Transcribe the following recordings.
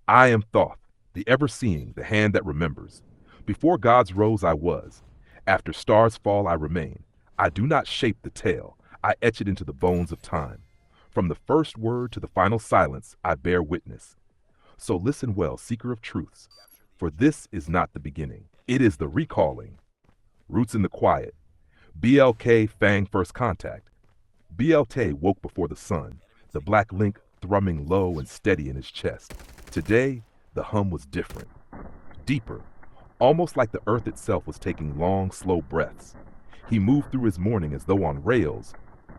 I am Thoth, the ever-seeing, the hand that remembers. Before gods rose I was. After stars fall I remain. I do not shape the tale, I etch it into the bones of time. From the first word to the final silence I bear witness. So listen well, seeker of truths, for this is not the beginning. It is the recalling. Roots in the quiet. BLK Fang First Contact. BLK woke before the sun, the black link thrumming low and steady in his chest. Today, the hum was different, deeper, almost like the earth itself was taking long, slow breaths. He moved through his morning as though on rails,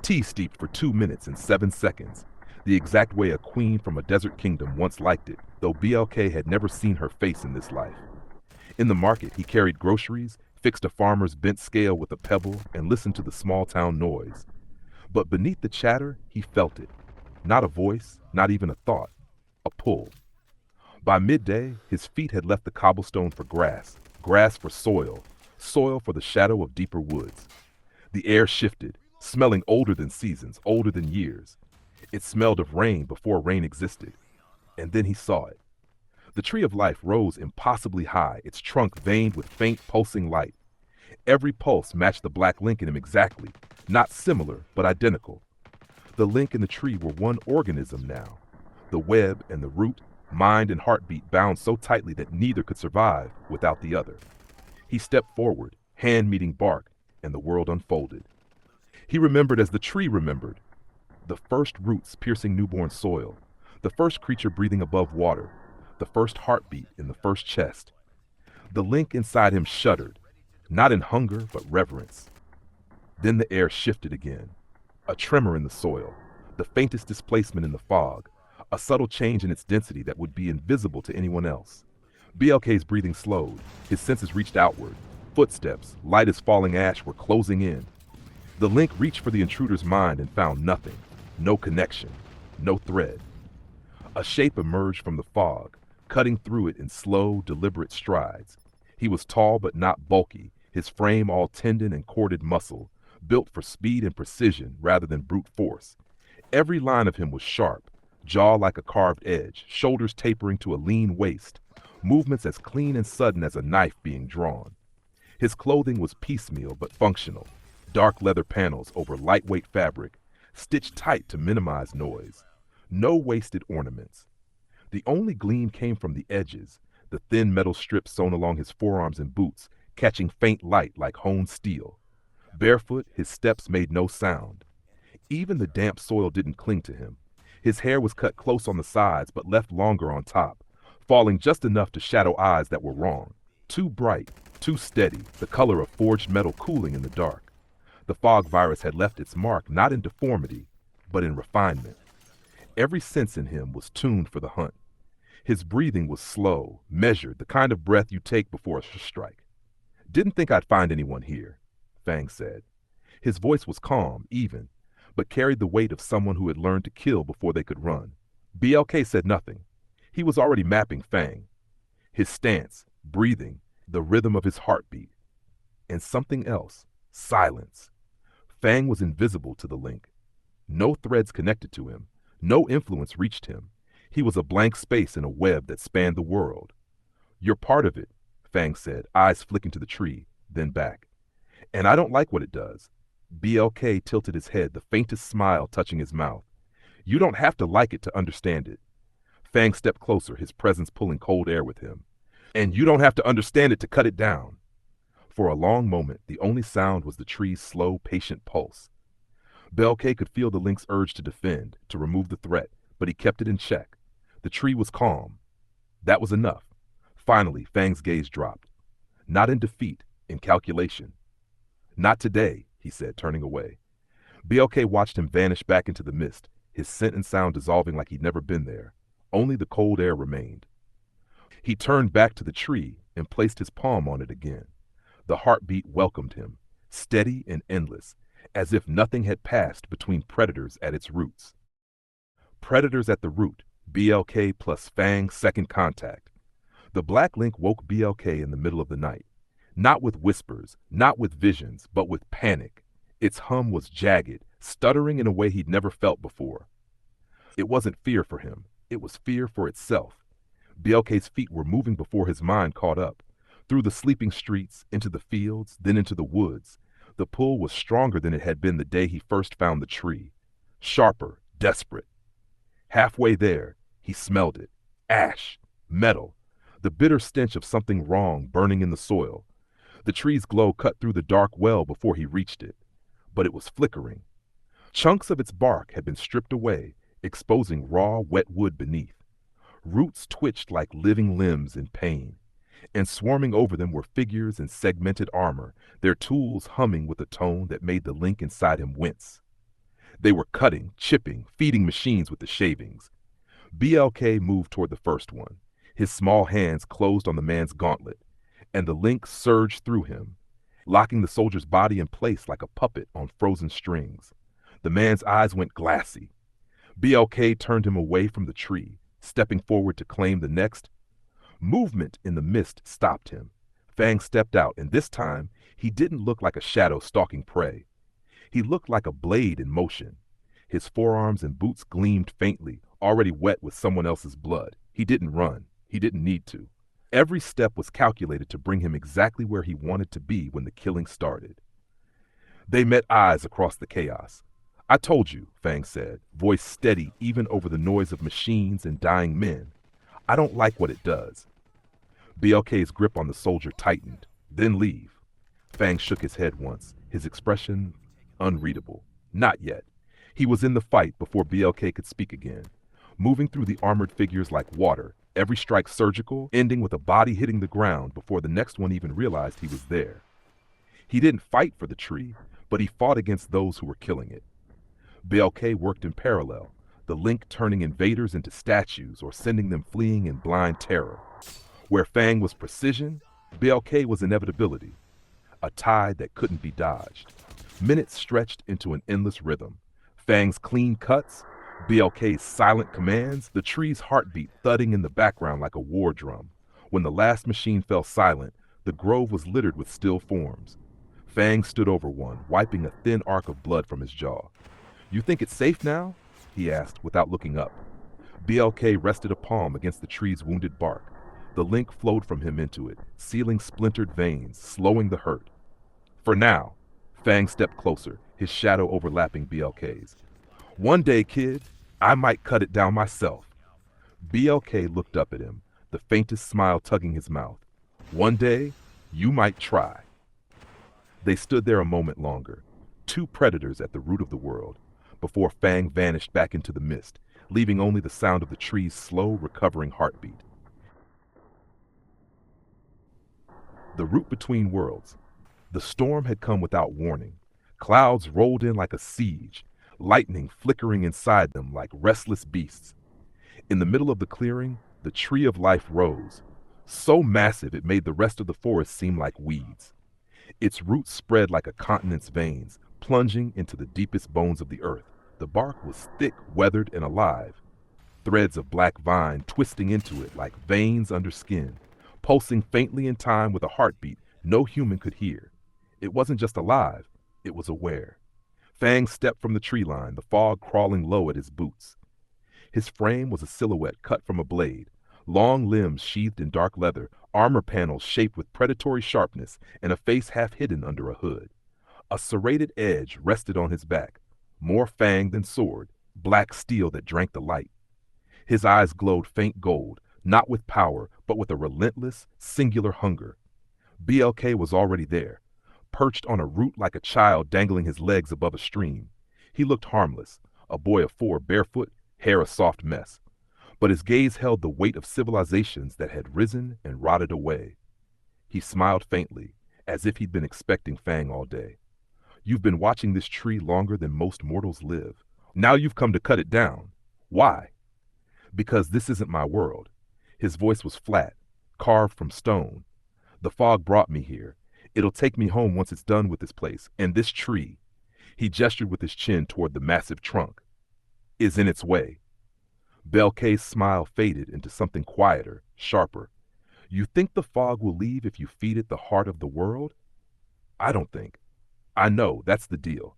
tea steeped for 2 minutes and 7 seconds, the exact way a queen from a desert kingdom once liked it, though BLK had never seen her face in this life. In the market, he carried groceries, fixed a farmer's bent scale with a pebble, and listened to the small town noise. But beneath the chatter, he felt it. Not a voice, not even a thought, a pull. By midday, his feet had left the cobblestone for grass, grass for soil, soil for the shadow of deeper woods. The air shifted, smelling older than seasons, older than years. It smelled of rain before rain existed. And then he saw it. The tree of life rose impossibly high, its trunk veined with faint, pulsing light. Every pulse matched the black link in him exactly, not similar, but identical. The link and the tree were one organism now. The web and the root, mind and heartbeat bound so tightly that neither could survive without the other. He stepped forward, hand meeting bark, and the world unfolded. He remembered as the tree remembered. The first roots piercing newborn soil, the first creature breathing above water, the first heartbeat in the first chest. The link inside him shuddered, not in hunger but reverence. Then the air shifted again. A tremor in the soil, the faintest displacement in the fog, a subtle change in its density that would be invisible to anyone else. BLK's breathing slowed, his senses reached outward. Footsteps, light as falling ash, were closing in. The link reached for the intruder's mind and found nothing, no connection, no thread. A shape emerged from the fog, cutting through it in slow, deliberate strides. He was tall but not bulky, his frame all tendon and corded muscle, built for speed and precision rather than brute force. Every line of him was sharp, jaw like a carved edge, shoulders tapering to a lean waist, movements as clean and sudden as a knife being drawn. His clothing was piecemeal but functional, dark leather panels over lightweight fabric, stitched tight to minimize noise. No wasted ornaments. The only gleam came from the edges, the thin metal strips sewn along his forearms and boots, catching faint light like honed steel. Barefoot, his steps made no sound. Even the damp soil didn't cling to him. His hair was cut close on the sides but left longer on top, falling just enough to shadow eyes that were wrong. Too bright, too steady, the color of forged metal cooling in the dark. The fog virus had left its mark not in deformity, but in refinement. Every sense in him was tuned for the hunt. His breathing was slow, measured, the kind of breath you take before a strike. "Didn't think I'd find anyone here," Fang said. His voice was calm, even, but carried the weight of someone who had learned to kill before they could run. BLK said nothing. He was already mapping Fang. His stance, breathing, the rhythm of his heartbeat. And something else, silence. Fang was invisible to the link. No threads connected to him. No influence reached him. He was a blank space in a web that spanned the world. "You're part of it," Fang said, eyes flicking to the tree, then back. "And I don't like what it does." BLK tilted his head, the faintest smile touching his mouth. "You don't have to like it to understand it." Fang stepped closer, his presence pulling cold air with him. "And you don't have to understand it to cut it down." For a long moment, the only sound was the tree's slow, patient pulse. BLK could feel the link's urge to defend, to remove the threat, but he kept it in check. The tree was calm. That was enough. Finally, Fang's gaze dropped. Not in defeat, in calculation. "Not today," he said, turning away. BLK watched him vanish back into the mist, his scent and sound dissolving like he'd never been there. Only the cold air remained. He turned back to the tree and placed his palm on it again. The heartbeat welcomed him, steady and endless, as if nothing had passed between predators at its roots. Predators at the root, BLK plus Fang second contact. The black link woke BLK in the middle of the night. Not with whispers, not with visions, but with panic. Its hum was jagged, stuttering in a way he'd never felt before. It wasn't fear for him. It was fear for itself. BLK's feet were moving before his mind caught up. Through the sleeping streets, into the fields, then into the woods. The pull was stronger than it had been the day he first found the tree. Sharper, desperate. Halfway there, he smelled it. Ash, metal, the bitter stench of something wrong burning in the soil. The tree's glow cut through the dark well before he reached it, but it was flickering. Chunks of its bark had been stripped away, exposing raw, wet wood beneath. Roots twitched like living limbs in pain, and swarming over them were figures in segmented armor, their tools humming with a tone that made the link inside him wince. They were cutting, chipping, feeding machines with the shavings. BLK moved toward the first one. His small hands closed on the man's gauntlet, and the link surged through him, locking the soldier's body in place like a puppet on frozen strings. The man's eyes went glassy. BLK turned him away from the tree, stepping forward to claim the next. Movement in the mist stopped him. Fang stepped out, and this time, he didn't look like a shadow stalking prey. He looked like a blade in motion. His forearms and boots gleamed faintly, already wet with someone else's blood. He didn't run. He didn't need to. Every step was calculated to bring him exactly where he wanted to be when the killing started. They met eyes across the chaos. "I told you," Fang said, voice steady even over the noise of machines and dying men. "I don't like what it does." BLK's grip on the soldier tightened. "Then leave." Fang shook his head once, his expression unreadable. Not yet. He was in the fight before BLK could speak again, moving through the armored figures like water, every strike surgical, ending with a body hitting the ground before the next one even realized he was there. He didn't fight for the tree, but he fought against those who were killing it. BLK worked in parallel, the link turning invaders into statues or sending them fleeing in blind terror. Where Fang was precision, BLK was inevitability, a tide that couldn't be dodged. Minutes stretched into an endless rhythm. Fang's clean cuts, BLK's silent commands, the tree's heartbeat thudding in the background like a war drum. When the last machine fell silent, the grove was littered with still forms. Fang stood over one, wiping a thin arc of blood from his jaw. "You think it's safe now?" he asked without looking up. BLK rested a palm against the tree's wounded bark. The link flowed from him into it, sealing splintered veins, slowing the hurt. "For now." Fang stepped closer, his shadow overlapping BLK's. "One day, kid, I might cut it down myself." BLK looked up at him, the faintest smile tugging his mouth. "One day, you might try." They stood there a moment longer, two predators at the root of the world, before Fang vanished back into the mist, leaving only the sound of the tree's slow, recovering heartbeat. The route between worlds. The storm had come without warning. Clouds rolled in like a siege, lightning flickering inside them like restless beasts. In the middle of the clearing, the tree of life rose, so massive it made the rest of the forest seem like weeds. Its roots spread like a continent's veins, plunging into the deepest bones of the earth. The bark was thick, weathered, and alive, threads of black vine twisting into it like veins under skin, pulsing faintly in time with a heartbeat no human could hear. It wasn't just alive, it was aware. Fang stepped from the tree line, the fog crawling low at his boots. His frame was a silhouette cut from a blade, long limbs sheathed in dark leather, armor panels shaped with predatory sharpness, and a face half hidden under a hood. A serrated edge rested on his back, more fang than sword, black steel that drank the light. His eyes glowed faint gold, not with power, but with a relentless, singular hunger. BLK was already there, perched on a root like a child dangling his legs above a stream. He looked harmless, a boy of 4, barefoot, hair a soft mess. But his gaze held the weight of civilizations that had risen and rotted away. He smiled faintly, as if he'd been expecting Fang all day. "You've been watching this tree longer than most mortals live. Now you've come to cut it down. Why?" "Because this isn't my world." His voice was flat, carved from stone. "The fog brought me here. It'll take me home once it's done with this place, and this tree," he gestured with his chin toward the massive trunk, "is in its way." Belkay's smile faded into something quieter, sharper. "You think the fog will leave if you feed it the heart of the world?" "I don't think. I know, that's the deal."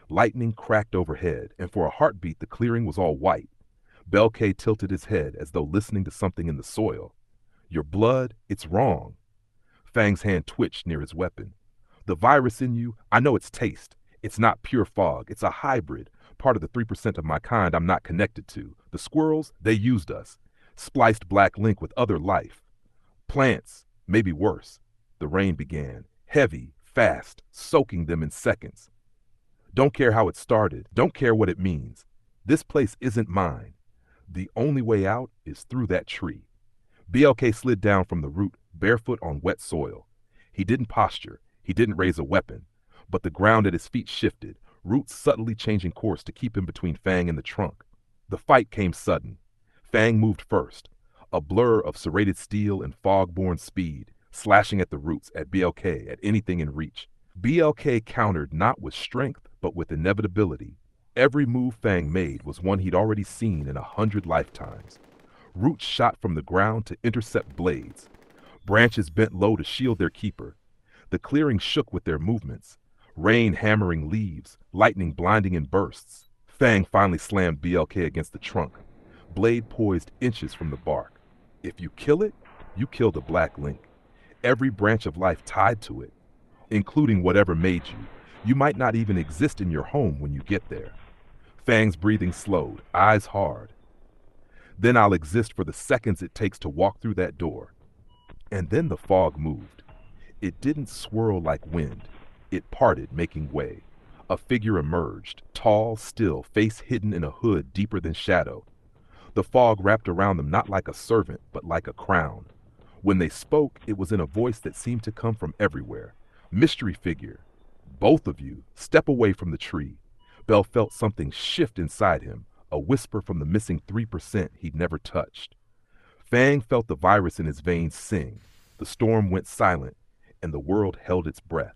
Lightning cracked overhead, and for a heartbeat the clearing was all white. Belkay tilted his head as though listening to something in the soil. Your blood, it's wrong. Fang's hand twitched near his weapon. The virus in you, I know its taste. It's not pure fog. It's a hybrid, part of the 3% of my kind I'm not connected to. The squirrels, they used us. Spliced black link with other life. Plants, maybe worse. The rain began, heavy, fast, soaking them in seconds. Don't care how it started. Don't care what it means. This place isn't mine. The only way out is through that tree. BLK slid down from the root, barefoot on wet soil. He didn't posture. He didn't raise a weapon. But the ground at his feet shifted, roots subtly changing course to keep him between Fang and the trunk. The fight came sudden. Fang moved first, a blur of serrated steel and fog-borne speed, slashing at the roots, at BLK, at anything in reach. BLK countered not with strength, but with inevitability. Every move Fang made was one he'd already seen in 100 lifetimes. Roots shot from the ground to intercept blades. Branches bent low to shield their keeper. The clearing shook with their movements. Rain hammering leaves, lightning blinding in bursts. Fang finally slammed BLK against the trunk. Blade poised inches from the bark. If you kill it, you kill the black link. Every branch of life tied to it, including whatever made you. You might not even exist in your home when you get there. Fang's breathing slowed, eyes hard. Then I'll exist for the seconds it takes to walk through that door. And then the fog moved. It didn't swirl like wind. It parted, making way. A figure emerged, tall, still, face hidden in a hood deeper than shadow. The fog wrapped around them not like a servant, but like a crown. When they spoke, it was in a voice that seemed to come from everywhere. Mystery figure. Both of you, step away from the tree. Bell felt something shift inside him, a whisper from the missing 3% he'd never touched. Fang felt the virus in his veins sing. The storm went silent, and the world held its breath.